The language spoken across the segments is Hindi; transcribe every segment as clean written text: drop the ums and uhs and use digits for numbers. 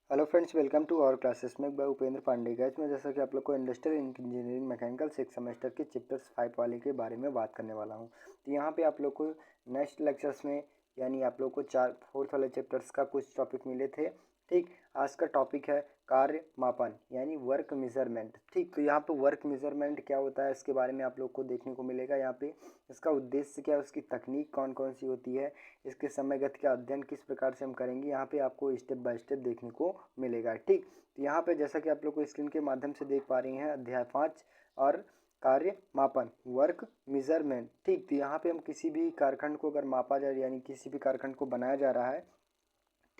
Hello friends, welcome to our classes में मैं उपेंद्र पांडे। गाइस मैं जैसा कि आप लोग को इंडस्ट्रियल इंजीनियरिंग मैकेनिकल 6 सेमेस्टर के चैप्टर्स 5 वाले के बारे में बात करने वाला हूं। तो यहाँ पे आप लोग को नेक्स्ट लेक्चर्स में यानी आप लोग को 4 वाले चैप्टर्स का कुछ टॉपिक मिले थे। ठीक, आज का टॉपिक है कार्य मापन यानी वर्क मेजरमेंट। ठीक, तो यहाँ पे वर्क मेजरमेंट क्या होता है इसके बारे में आप लोग को देखने को मिलेगा। यहाँ पे इसका उद्देश्य क्या है, उसकी तकनीक कौन कौन सी होती है, इसके समयगत का अध्ययन किस प्रकार से हम करेंगे, यहाँ पे आपको स्टेप बाय स्टेप देखने को मिलेगा। ठीक, तो यहाँ पे जैसा कि आप लोग को स्क्रीन के माध्यम से देख पा रहे हैं, अध्याय 5 और कार्य मापन वर्क मेजरमेंट। ठीक, तो यहाँ पे हम किसी भी कारखंड को अगर मापा जाए यानी किसी भी कारखंड को बनाया जा रहा है,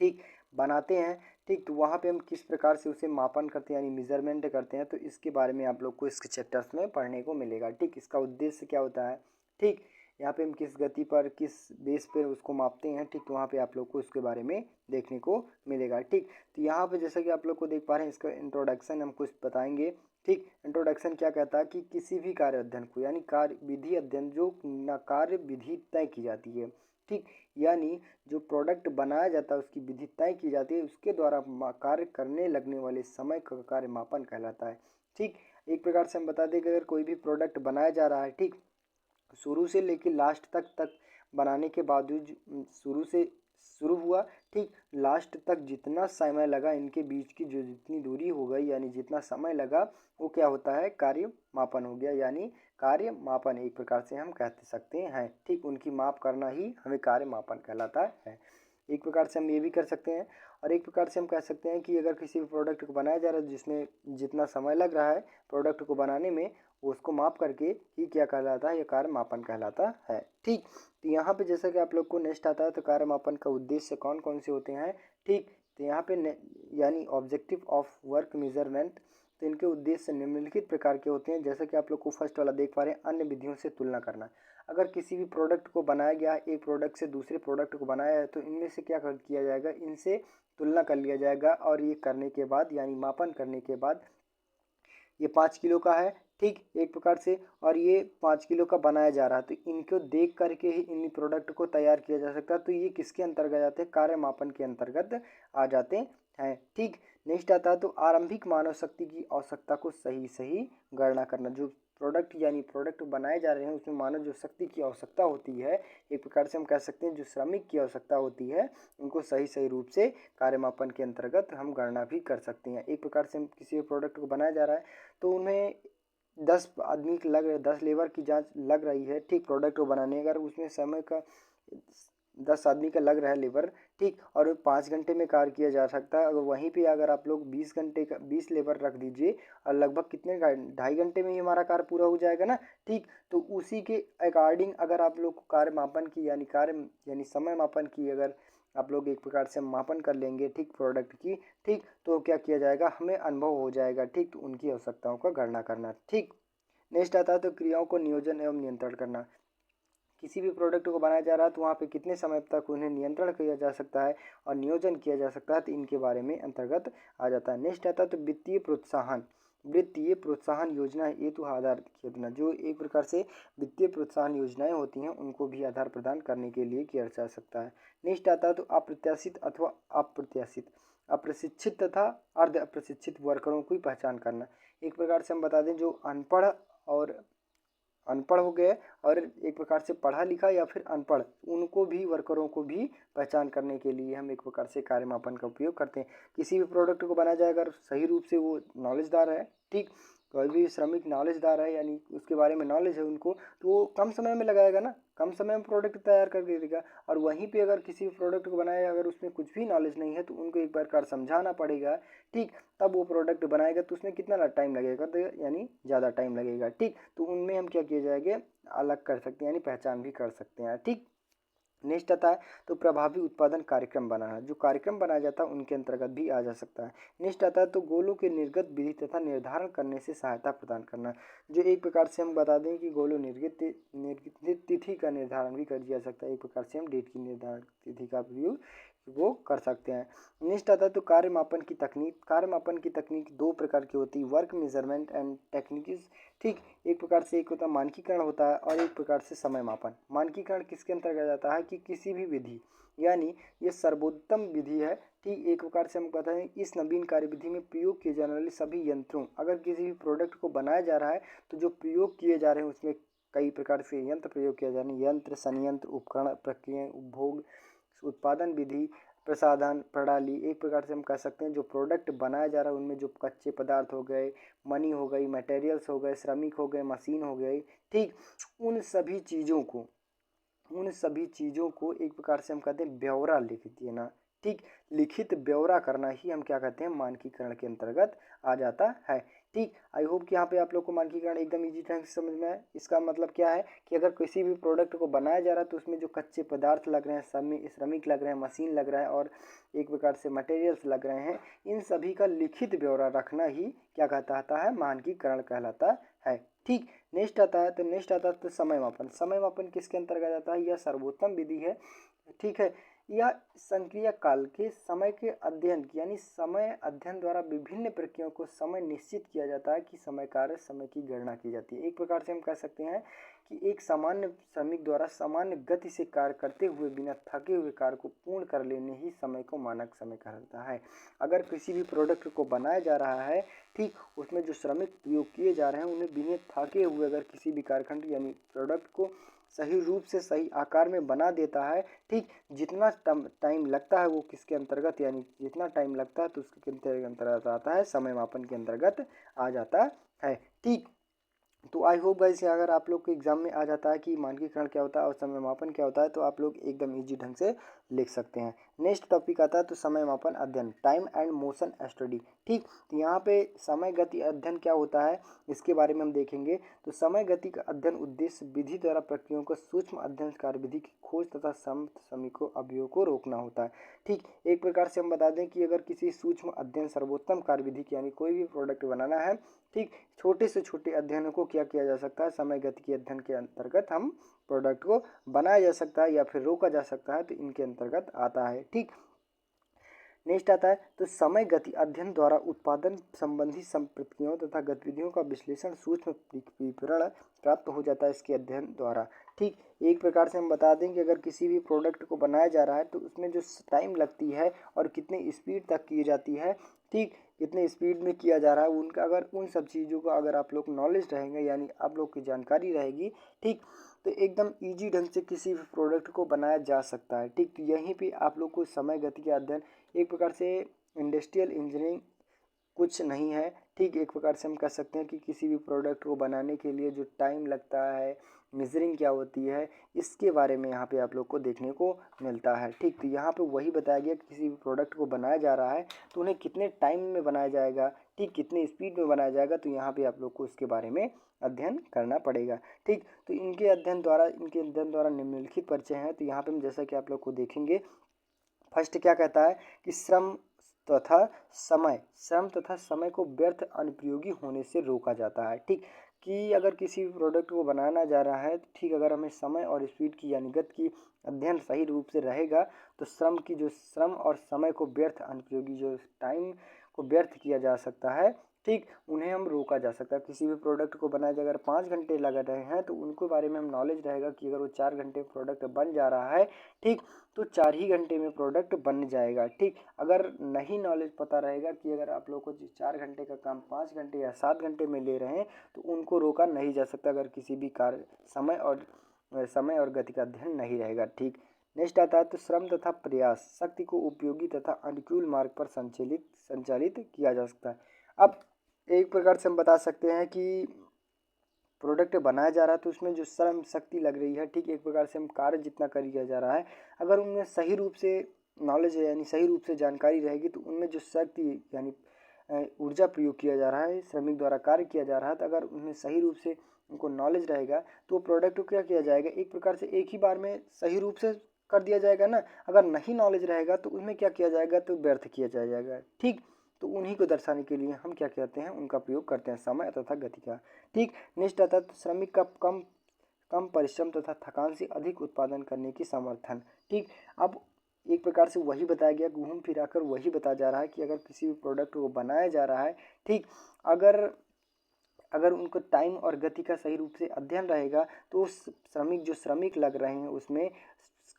ठीक, बनाते हैं, ठीक, तो वहाँ पे हम किस प्रकार से उसे मापन करते हैं यानी मेजरमेंट करते हैं, तो इसके बारे में आप लोग को इसके चैप्टर्स में पढ़ने को मिलेगा। ठीक, इसका उद्देश्य क्या होता है, ठीक, यहाँ पे हम किस गति पर किस बेस पर उसको मापते हैं, ठीक, तो वहाँ पे आप लोग को उसके बारे में देखने को मिलेगा। ठीक, तो यहाँ पे जैसा कि आप लोग को देख पा रहे हैं, इसका इंट्रोडक्शन हम कुछ बताएंगे। ठीक, इंट्रोडक्शन क्या कहता है कि किसी भी कार्य अध्ययन को यानी कार्य विधि अध्ययन जो कार्य विधि तय की जाती है, ठीक, यानी जो प्रोडक्ट बनाया जाता है उसकी विधि तय की जाती है, उसके द्वारा कार्य करने लगने वाले समय का कार्य मापन कहलाता है। ठीक, एक प्रकार से हम बता दें कि अगर कोई भी प्रोडक्ट बनाया जा रहा है, ठीक, शुरू से लेकर लास्ट तक बनाने के बावजूद शुरू से शुरू हुआ, ठीक, लास्ट तक जितना समय लगा इनके बीच की जो जितनी दूरी हो गई यानी जितना समय लगा वो क्या होता है, कार्य मापन हो गया। यानी कार्य मापन एक प्रकार से हम कह सकते हैं। ठीक, उनकी माप करना ही हमें कार्य मापन कहलाता है। एक प्रकार से हम ये भी कर सकते हैं और एक प्रकार से हम कह सकते हैं कि अगर किसी भी प्रोडक्ट को बनाया जा रहा है जिसमें जितना समय लग रहा है प्रोडक्ट को बनाने में, उसको माप करके ही क्या कहलाता है, ये कार्य मापन कहलाता है। ठीक, तो यहाँ पे जैसा कि आप लोग को नेक्स्ट आता है, तो कार्य मापन का उद्देश्य कौन कौन से होते हैं। ठीक, तो यहाँ पे यानी ऑब्जेक्टिव ऑफ वर्क मेजरमेंट, तो इनके उद्देश्य निम्नलिखित प्रकार के होते हैं। जैसा कि आप लोग को फर्स्ट वाला देख पा रहे हैं, अन्य विधियों से तुलना करना। अगर किसी भी प्रोडक्ट को बनाया गया है, एक प्रोडक्ट से दूसरे प्रोडक्ट को बनाया है, तो इनमें से क्या किया जाएगा, इनसे तुलना कर लिया जाएगा। और ये करने के बाद यानी मापन करने के बाद ये 5 किलो का है, ठीक, एक प्रकार से, और ये 5 किलो का बनाया जा रहा है, तो इनको देख करके ही इन प्रोडक्ट को तैयार किया जा सकता है। तो ये किसके अंतर्गत आते हैं, कार्य मापन के अंतर्गत आ जाते हैं। ठीक, नेक्स्ट आता है तो आरंभिक मानव शक्ति की आवश्यकता को सही गणना करना। जो प्रोडक्ट यानी प्रोडक्ट बनाए जा रहे हैं उसमें मानव जो शक्ति की आवश्यकता होती है, एक प्रकार से हम कह सकते हैं जो श्रमिक की आवश्यकता होती है, उनको सही रूप से कार्य मापन के अंतर्गत हम गणना भी कर सकते हैं। एक प्रकार से हम किसी प्रोडक्ट को बनाया जा रहा है तो उन्हें 10 आदमी लग रहे, 10 लेबर की जांच लग रही है, ठीक, प्रोडक्ट को बनाने, अगर उसमें समय का 10 आदमी का लग रहा है लेबर, ठीक, और 5 घंटे में कार्य किया जा सकता है। अगर वहीं पे अगर आप लोग 20 घंटे का 20 लेबर रख दीजिए और लगभग कितने का 2.5 घंटे में ही हमारा कार्य पूरा हो जाएगा ना। ठीक, तो उसी के अकॉर्डिंग अगर आप लोग कार्य मापन की यानी कार्य यानी समय मापन की अगर आप लोग एक प्रकार से मापन कर लेंगे, ठीक, प्रोडक्ट की, ठीक, तो क्या किया जाएगा, हमें अनुभव हो जाएगा। ठीक, तो उनकी आवश्यकताओं का गणना करना। ठीक, नेक्स्ट आता है तो क्रियाओं को नियोजन एवं नियंत्रण करना। किसी भी प्रोडक्ट को बनाया जा रहा है तो वहाँ पे कितने समय तक उन्हें नियंत्रण किया जा सकता है और नियोजन किया जा सकता है, तो इनके बारे में अंतर्गत आ जाता है। नेक्स्ट आता है तो वित्तीय प्रोत्साहन योजना हेतु आधार योजना। जो एक प्रकार से वित्तीय प्रोत्साहन योजनाएं होती हैं उनको भी आधार प्रदान करने के लिए किया जा सकता है। नेक्स्ट आता है तो अप्रत्याशित अथवा अप्रत्याशित अप्रशिक्षित तथा अर्ध अप्रशिक्षित वर्करों की पहचान करना। एक प्रकार से हम बता दें जो अनपढ़ हो गए और एक प्रकार से पढ़ा लिखा या फिर अनपढ़, उनको भी वर्करों को भी पहचान करने के लिए हम एक प्रकार से कार्य मापन का उपयोग करते हैं। किसी भी प्रोडक्ट को बनाया जाए अगर सही रूप से वो नॉलेजदार है, ठीक, कोई भी श्रमिक नॉलेजदार है यानी उसके बारे में नॉलेज है उनको, तो वो कम समय में लगाएगा ना, कम समय में प्रोडक्ट तैयार करके देगा। और वहीं पे अगर किसी प्रोडक्ट को बनाया अगर उसमें कुछ भी नॉलेज नहीं है तो उनको एक बार समझाना पड़ेगा, ठीक, तब वो प्रोडक्ट बनाएगा, तो उसमें कितना टाइम लगेगा, तो यानी ज़्यादा टाइम लगेगा। ठीक, तो उनमें हम क्या किए जाएंगे, अलग कर सकते हैं यानी पहचान भी कर सकते हैं। ठीक, नेक्स्ट आता है तो प्रभावी उत्पादन कार्यक्रम बनाना। जो कार्यक्रम बनाया जाता है उनके अंतर्गत भी आ जा सकता है। नेक्स्ट आता है तो गोलों के निर्गत विधि तथा निर्धारण करने से सहायता प्रदान करना। जो एक प्रकार से हम बता दें कि गोलों निर्गत तिथि का निर्धारण भी कर दिया सकता है। एक प्रकार से हम डेट की निर्धारण तिथि का उपयोग वो कर सकते हैं। नेक्स्ट आता है तो कार्य मापन की तकनीक। कार्य मापन की तकनीक 2 प्रकार की होती है, वर्क मेजरमेंट एंड टेक्निक्स। ठीक, एक प्रकार से एक होता है मानकीकरण होता है और एक प्रकार से समय मापन। मानकीकरण किसके अंतर्गत आता है कि किसी भी विधि यानी ये सर्वोत्तम विधि है, ठीक एक प्रकार से हम कहते हैं इस नवीन कार्यविधि में प्रयोग किए जाने वाले सभी यंत्रों, अगर किसी भी प्रोडक्ट को बनाया जा रहा है तो जो प्रयोग किए जा रहे हैं उसमें कई प्रकार से यंत्र प्रयोग किया जा रहा है। यंत्र, संयंत्र, उपकरण, प्रक्रियाएं, उपभोग, उत्पादन विधि, प्रसाधन, प्रणाली, एक प्रकार से हम कह सकते हैं जो प्रोडक्ट बनाया जा रहा है उनमें जो कच्चे पदार्थ हो गए, मनी हो गई, मटेरियल्स हो गए, श्रमिक हो गए, मशीन हो गई, ठीक उन सभी चीज़ों को एक प्रकार से हम कहते हैं ब्यौरा लिख देना। ठीक लिखित ब्यौरा करना ही हम क्या कहते हैं मानकीकरण के अंतर्गत आ जाता है। ठीक आई होप कि यहाँ पे आप लोग को मानकीकरण एकदम इजी ढंग से समझ में आए। इसका मतलब क्या है कि अगर किसी भी प्रोडक्ट को बनाया जा रहा है तो उसमें जो कच्चे पदार्थ लग रहे हैं, श्रमिक लग रहे हैं, मशीन लग रहा है और एक प्रकार से मटेरियल्स लग रहे हैं, इन सभी का लिखित ब्यौरा रखना ही क्या कहता है मानकीकरण कहलाता है। ठीक नेक्स्ट आता है तो समय मापन। समय मापन किसके अंतर्गत आता है? यह सर्वोत्तम विधि है। ठीक है, यह संक्रिया काल के समय के अध्ययन यानी समय अध्ययन द्वारा विभिन्न प्रक्रियाओं को समय निश्चित किया जाता है कि समय कार्य समय की गणना की जाती है। एक प्रकार से हम कह सकते हैं कि एक सामान्य श्रमिक द्वारा सामान्य गति से कार्य करते हुए बिना थके हुए कार्य को पूर्ण कर लेने ही समय को मानक समय कहा जाता है। अगर किसी भी प्रोडक्ट को बनाया जा रहा है, ठीक उसमें जो श्रमिक प्रयोग किए जा रहे हैं उन्हें बिना थके हुए अगर किसी भी कार्यखंड यानी प्रोडक्ट को सही रूप से सही आकार में बना देता है, ठीक जितना टाइम लगता है वो किसके अंतर्गत यानी जितना टाइम लगता है तो उसके अंतर्गत आता है समय मापन के अंतर्गत आ जाता है। ठीक तो आई होप गाइस अगर आप लोग के एग्जाम में आ जाता है कि मानकीकरण क्या होता है और समय मापन क्या होता है तो आप लोग एकदम इजी ढंग से लिख सकते हैं। नेक्स्ट टॉपिक आता है तो समय मापन अध्ययन, टाइम एंड मोशन स्टडी। ठीक तो यहाँ पे समय गति अध्ययन क्या होता है इसके बारे में हम देखेंगे। तो समय गति का अध्ययन उद्देश्य विधि द्वारा प्रक्रियाओं का सूक्ष्म अध्ययन कार्यविधि की खोज तथा श्रमिकों अवयवों को रोकना होता है। ठीक एक प्रकार से हम बता दें कि अगर किसी सूक्ष्म अध्ययन सर्वोत्तम कार्यविधि यानी कोई भी प्रोडक्ट बनाना है, ठीक छोटे से छोटे अध्ययनों को क्या किया जा सकता है समय गति के अध्ययन के अंतर्गत हम प्रोडक्ट को बनाया जा सकता है या फिर रोका जा सकता है, तो इनके अंतर्गत आता है। ठीक नेक्स्ट आता है तो समय गति अध्ययन द्वारा उत्पादन संबंधी प्रक्रियाओं तथा गतिविधियों का विश्लेषण सूक्ष्म विवरण प्राप्त हो जाता है इसके अध्ययन द्वारा। ठीक एक प्रकार से हम बता दें कि अगर किसी भी प्रोडक्ट को बनाया जा रहा है तो उसमें जो टाइम लगती है और कितने स्पीड तक की जाती है, ठीक कितने स्पीड में किया जा रहा है उनका अगर उन सब चीज़ों का अगर आप लोग नॉलेज रहेंगे यानी आप लोग की जानकारी रहेगी, ठीक तो एकदम इजी ढंग से किसी भी प्रोडक्ट को बनाया जा सकता है। ठीक तो यहीं पे आप लोग को समय गति के अध्ययन एक प्रकार से इंडस्ट्रियल इंजीनियरिंग कुछ नहीं है। ठीक एक प्रकार से हम कह सकते हैं कि किसी भी प्रोडक्ट को बनाने के लिए जो टाइम लगता है, मेजरिंग क्या होती है, इसके बारे में यहाँ पे आप लोग को देखने को मिलता है। ठीक तो यहाँ पे वही बताया गया कि किसी भी प्रोडक्ट को बनाया जा रहा है तो उन्हें कितने टाइम में बनाया जाएगा, ठीक कितने स्पीड में बनाया जाएगा, तो यहाँ पे आप लोग को इसके बारे में अध्ययन करना पड़ेगा। ठीक तो इनके अध्ययन द्वारा निम्नलिखित परिचय हैं। तो यहाँ पे हम जैसा कि आप लोग को देखेंगे, फर्स्ट क्या कहता है कि श्रम तथा समय को व्यर्थ अनुपयोगी होने से रोका जाता है। ठीक कि अगर किसी भी प्रोडक्ट को बनाना जा रहा है, ठीक अगर हमें समय और स्पीड की यानी गति की अध्ययन सही रूप से रहेगा तो श्रम और समय को व्यर्थ अनुपयोगी जो टाइम को व्यर्थ किया जा सकता है, ठीक उन्हें हम रोका जा सकता है। किसी भी प्रोडक्ट को बनाए अगर 5 घंटे लगा रहे हैं तो उनको बारे में हम नॉलेज रहेगा कि अगर वो 4 घंटे प्रोडक्ट बन जा रहा है, ठीक तो 4 ही घंटे में प्रोडक्ट बन जाएगा। ठीक अगर नहीं नॉलेज पता रहेगा कि अगर आप लोग को 4 घंटे का काम 5 घंटे या 7 घंटे में ले रहे हैं तो उनको रोका नहीं जा सकता अगर किसी भी कार्य समय और गति का अध्ययन नहीं रहेगा। ठीक नेक्स्ट आता है तो श्रम तथा प्रयास शक्ति को उपयोगी तथा अनुकूल मार्ग पर संचालित किया जा सकता है। अब एक प्रकार से हम बता सकते हैं कि प्रोडक्ट बनाया जा रहा है तो उसमें जो श्रम शक्ति लग रही है, ठीक एक प्रकार से हम कार्य जितना कर किया जा रहा है, अगर उनमें सही रूप से नॉलेज है यानी सही रूप से जानकारी रहेगी तो उनमें जो शक्ति यानी ऊर्जा प्रयोग किया जा रहा है, श्रमिक द्वारा कार्य किया जा रहा है, तो अगर उनमें सही रूप से उनको नॉलेज रहेगा तो प्रोडक्ट को क्या किया जाएगा एक प्रकार से एक ही बार में सही रूप से कर दिया जाएगा ना। अगर नहीं नॉलेज रहेगा तो उसमें क्या किया जाएगा तो व्यर्थ किया जाएगा। ठीक तो उन्हीं को दर्शाने के लिए हम क्या कहते हैं उनका प्रयोग करते हैं समय तथा गति का। ठीक नेक्स्ट आता है तो श्रमिक का कम परिश्रम तथा थकान से अधिक उत्पादन करने की समर्थन। ठीक अब एक प्रकार से वही बताया गया, घूम फिरा कर वही बताया जा रहा है कि अगर किसी भी प्रोडक्ट को बनाया जा रहा है, ठीक अगर उनको टाइम और गति का सही रूप से अध्ययन रहेगा तो जो श्रमिक लग रहे हैं उसमें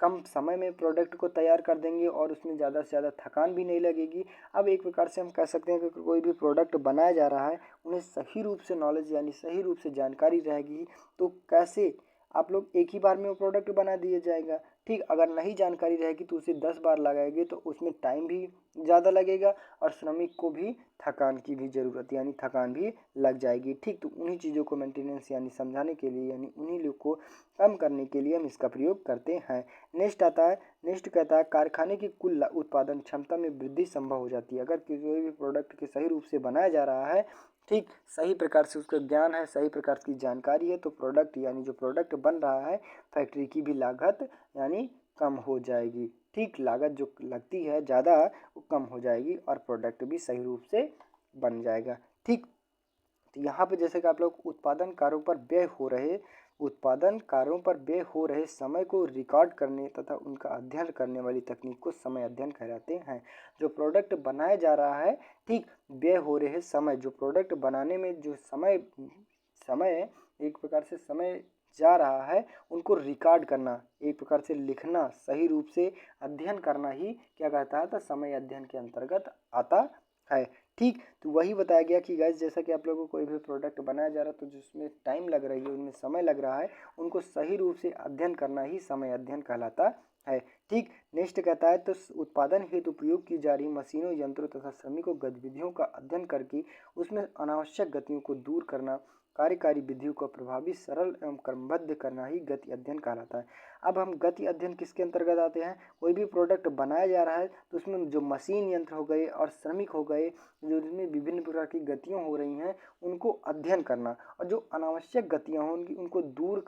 कम समय में प्रोडक्ट को तैयार कर देंगे और उसमें ज़्यादा से ज़्यादा थकान भी नहीं लगेगी। अब एक प्रकार से हम कह सकते हैं कि कोई भी प्रोडक्ट बनाया जा रहा है उन्हें सही रूप से नॉलेज यानी सही रूप से जानकारी रहेगी तो कैसे आप लोग एक ही बार में वो प्रोडक्ट बना दिया जाएगा। ठीक, अगर नहीं जानकारी रहेगी तो उसे 10 बार लगाएंगे तो उसमें टाइम भी ज़्यादा लगेगा और श्रमिक को भी थकान की भी ज़रूरत यानी थकान भी लग जाएगी। ठीक, तो उन्हीं चीज़ों को मेंटेनेंस यानी समझाने के लिए यानी उन्हीं लोग को कम करने के लिए हम इसका प्रयोग करते हैं। नेक्स्ट कहता है कारखाने की कुल उत्पादन क्षमता में वृद्धि संभव हो जाती है। अगर किसी भी प्रोडक्ट के सही रूप से बनाया जा रहा है, ठीक, सही प्रकार से उसका ज्ञान है, सही प्रकार की जानकारी है, तो प्रोडक्ट यानी जो प्रोडक्ट बन रहा है फैक्ट्री की भी लागत यानी कम हो जाएगी। ठीक, लागत जो लगती है ज़्यादा वो कम हो जाएगी और प्रोडक्ट भी सही रूप से बन जाएगा। ठीक, तो यहाँ पे जैसे कि आप लोग उत्पादन कार्यों पर व्यय हो रहे समय को रिकॉर्ड करने तथा उनका अध्ययन करने वाली तकनीक को समय अध्ययन कहलाते हैं। जो प्रोडक्ट बनाया जा रहा है, ठीक, व्यय हो रहे समय जो प्रोडक्ट बनाने में जो समय एक प्रकार से समय जा रहा है उनको रिकॉर्ड करना, एक प्रकार से लिखना, सही रूप से अध्ययन करना ही क्या कहता है तो समय अध्ययन के अंतर्गत आता है। ठीक, तो वही बताया गया कि गाइस जैसा कि आप लोगों को कोई भी प्रोडक्ट बनाया जा रहा है तो जिसमें टाइम लग रही है उनमें समय लग रहा है उनको सही रूप से अध्ययन करना ही समय अध्ययन कहलाता है। ठीक, नेक्स्ट कहता है तो उत्पादन हेतु प्रयोग की जा रही मशीनों, यंत्रों तथा श्रमिकों गतिविधियों का अध्ययन करके उसमें अनावश्यक गतियों को दूर करना, कार्यकारी विधियों को प्रभावी, सरल एवं क्रमबद्ध करना ही गति अध्ययन कहलाता है। अब हम गति अध्ययन किसके अंतर्गत आते हैं? कोई भी प्रोडक्ट बनाया जा रहा है तो उसमें जो मशीन यंत्र हो गए और श्रमिक हो गए जो जिसमें विभिन्न प्रकार की गतियाँ हो रही हैं उनको अध्ययन करना और जो अनावश्यक गतियाँ होंगी उनको दूर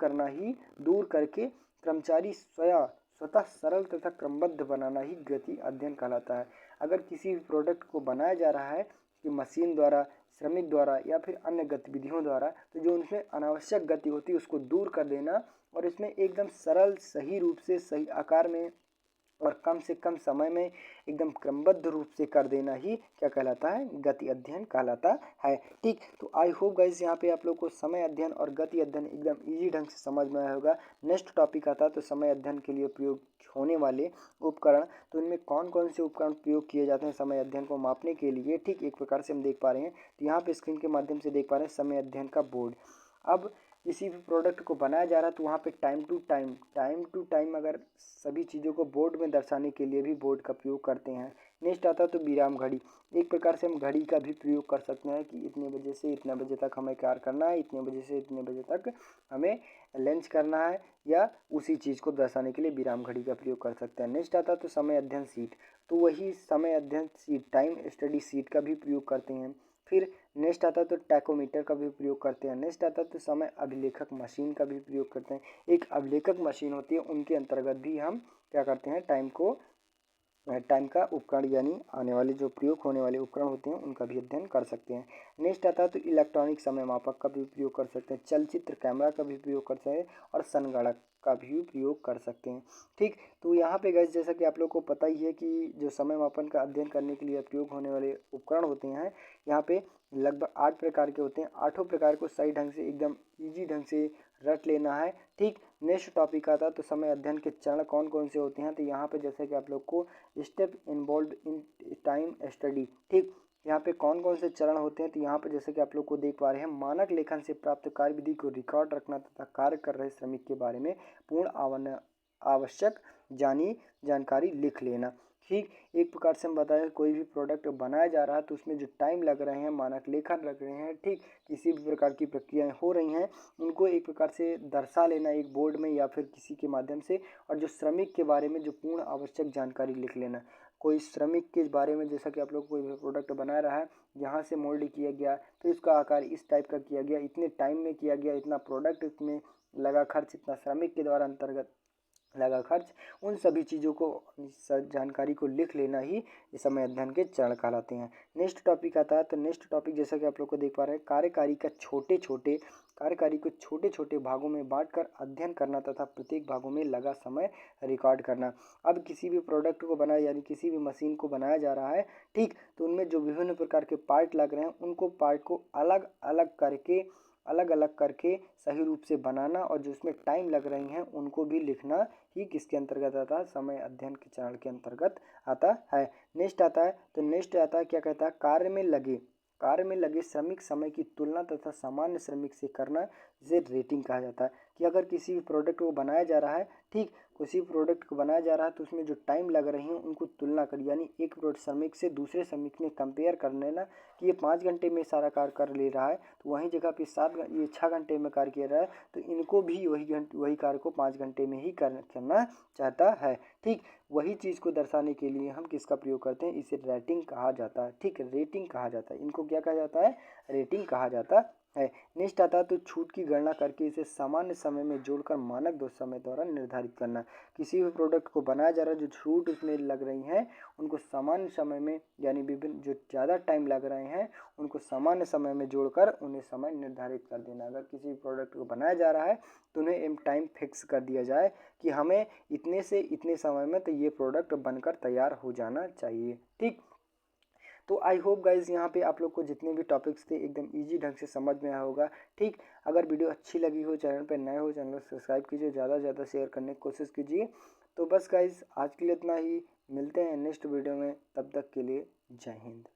करके कर्मचारी स्वतः सरल तथा क्रमबद्ध बनाना ही गति अध्ययन कहलाता है। अगर किसी भी प्रोडक्ट को बनाया जा रहा है कि मशीन द्वारा, श्रमिक द्वारा या फिर अन्य गतिविधियों द्वारा, तो जो उनमें अनावश्यक गति होती है उसको दूर कर देना और इसमें एकदम सरल, सही रूप से, सही आकार में और कम से कम समय में एकदम क्रमबद्ध रूप से कर देना ही क्या कहलाता है? गति अध्ययन कहलाता है। ठीक, तो आई होप गाइस यहाँ पे आप लोग को समय अध्ययन और गति अध्ययन एकदम इजी ढंग से समझ में आया होगा। नेक्स्ट टॉपिक आता है तो समय अध्ययन के लिए प्रयोग होने वाले उपकरण, तो इनमें कौन कौन से उपकरण प्रयोग किए जाते हैं समय अध्ययन को मापने के लिए। ठीक, एक प्रकार से हम देख पा रहे हैं, तो यहाँ पे स्क्रीन के माध्यम से देख पा रहे हैं समय अध्ययन का बोर्ड। अब किसी भी प्रोडक्ट को बनाया जा रहा है तो वहाँ पे टाइम टू टाइम अगर सभी चीज़ों को बोर्ड में दर्शाने के लिए भी बोर्ड का प्रयोग करते हैं। नेक्स्ट आता है तो विराम घड़ी, एक प्रकार से हम घड़ी का भी प्रयोग कर सकते हैं कि इतने बजे से इतने बजे तक हमें कार्य करना है, इतने बजे से इतने बजे तक हमें लंच करना है, या उसी चीज़ को दर्शाने के लिए विराम घड़ी का प्रयोग कर सकते हैं। नेक्स्ट आता है तो समय अध्ययन सीट, तो वही समय अध्ययन सीट टाइम स्टडी सीट का भी प्रयोग करते हैं। फिर नेक्स्ट आता है तो टैकोमीटर का भी प्रयोग करते हैं। नेक्स्ट आता है तो समय अभिलेखक मशीन का भी प्रयोग करते हैं। एक अभिलेखक मशीन होती है उनके अंतर्गत भी हम क्या करते हैं, टाइम का उपकरण यानी आने वाले जो प्रयोग होने वाले उपकरण होते हैं उनका भी अध्ययन कर सकते हैं। नेक्स्ट आता है तो इलेक्ट्रॉनिक समय मापक का भी प्रयोग कर सकते हैं, चलचित्र कैमरा का भी प्रयोग कर सकते हैं और संगणक का भी प्रयोग कर सकते हैं। ठीक, तो यहाँ पे गाइस जैसा कि आप लोग को पता ही है कि जो समय मापन का अध्ययन करने के लिए प्रयोग होने वाले उपकरण होते हैं यहाँ पे लगभग 8 प्रकार के होते हैं। 8 प्रकार को सही ढंग से एकदम ईजी ढंग से रट लेना है। ठीक, नेक्स्ट टॉपिक आता है तो समय अध्ययन के चरण कौन कौन से होते हैं, तो यहाँ पे जैसे कि आप लोग को step involve in time study, ठीक, यहाँ पे कौन कौन से चरण होते हैं, तो यहाँ पे जैसे कि आप लोग को देख पा रहे हैं, मानक लेखन से प्राप्त कार्य विधि को रिकॉर्ड रखना तथा कार्य कर रहे श्रमिक के बारे में पूर्ण आवश्यक जानकारी लिख लेना। ठीक, एक प्रकार से हम बताएं कोई भी प्रोडक्ट बनाया जा रहा है तो उसमें जो टाइम लग रहे हैं, मानक लेखन लग रहे हैं, ठीक, किसी भी प्रकार की प्रक्रियाएं हो रही हैं उनको एक प्रकार से दर्शा लेना एक बोर्ड में या फिर किसी के माध्यम से, और जो श्रमिक के बारे में जो पूर्ण आवश्यक जानकारी लिख लेना। कोई श्रमिक के बारे में जैसा कि आप लोग कोई भी प्रोडक्ट बना रहा है, यहाँ से मोल्ड किया गया, फिर उसका आकार इस टाइप का किया गया, इतने टाइम में किया गया, इतना प्रोडक्ट इसमें लगा खर्च, इतना श्रमिक के द्वारा अंतर्गत लगा खर्च, उन सभी चीज़ों को जानकारी को लिख लेना ही समय अध्ययन के चरण कहलाते हैं। नेक्स्ट टॉपिक आता है तो नेक्स्ट टॉपिक जैसा कि आप लोग को देख पा रहे हैं, कार्यकारी को छोटे छोटे भागों में बांटकर अध्ययन करना तथा प्रत्येक भागों में लगा समय रिकॉर्ड करना। अब किसी भी प्रोडक्ट को बनाया यानी किसी भी मशीन को बनाया जा रहा है, ठीक, तो उनमें जो विभिन्न प्रकार के पार्ट लग रहे हैं उनको पार्ट को अलग अलग करके अलग अलग करके सही रूप से बनाना और जो उसमें टाइम लग रही हैं उनको भी लिखना ही किसके अंतर्गत आता है, समय अध्ययन के चरण के अंतर्गत आता है। नेक्स्ट आता है, तो नेक्स्ट आता है क्या कहता है, कार्य में लगे श्रमिक समय की तुलना तथा सामान्य श्रमिक से करना, जिसे रेटिंग कहा जाता है। कि अगर किसी भी प्रोडक्ट को बनाया जा रहा है, ठीक, किसी प्रोडक्ट को बनाया जा रहा है तो उसमें जो टाइम लग रही है उनको तुलना करिए, यानी एक श्रमिक से दूसरे श्रमिक में कंपेयर कर लेना कि ये 5 घंटे में सारा कार्य कर ले रहा है, तो वहीं जगह पे ये 6 घंटे में कार्य किया रहा है, तो इनको भी वही कार्य को 5 घंटे में ही करना चाहता है। ठीक, वही चीज़ को दर्शाने के लिए हम किसका प्रयोग करते हैं, इसे रेटिंग कहा जाता है। ठीक, रेटिंग कहा जाता है, इनको क्या कहा जाता है, रेटिंग कहा जाता है। नेक्स्ट आता है, तो छूट की गणना करके इसे सामान्य समय में जोड़कर मानक दो समय द्वारा निर्धारित करना। किसी भी प्रोडक्ट को बनाया जा रहा है, जो छूट उसमें लग रही हैं उनको सामान्य समय में, यानी विभिन्न जो ज़्यादा टाइम लग रहे हैं उनको सामान्य समय में जोड़कर उन्हें समय निर्धारित कर देना। अगर किसी प्रोडक्ट को बनाया जा रहा है तो उन्हें एक टाइम फिक्स कर दिया जाए कि हमें इतने से इतने समय में तो ये प्रोडक्ट बनकर तैयार हो जाना चाहिए। ठीक, तो आई होप गाइज यहाँ पे आप लोग को जितने भी टॉपिक्स थे एकदम इजी ढंग से समझ में आया होगा। ठीक, अगर वीडियो अच्छी लगी हो, चैनल पे नए हो, चैनल को सब्सक्राइब कीजिए, ज़्यादा से ज़्यादा शेयर करने की कोशिश कीजिए। तो बस गाइज आज के लिए इतना ही, मिलते हैं नेक्स्ट वीडियो में, तब तक के लिए जय हिंद।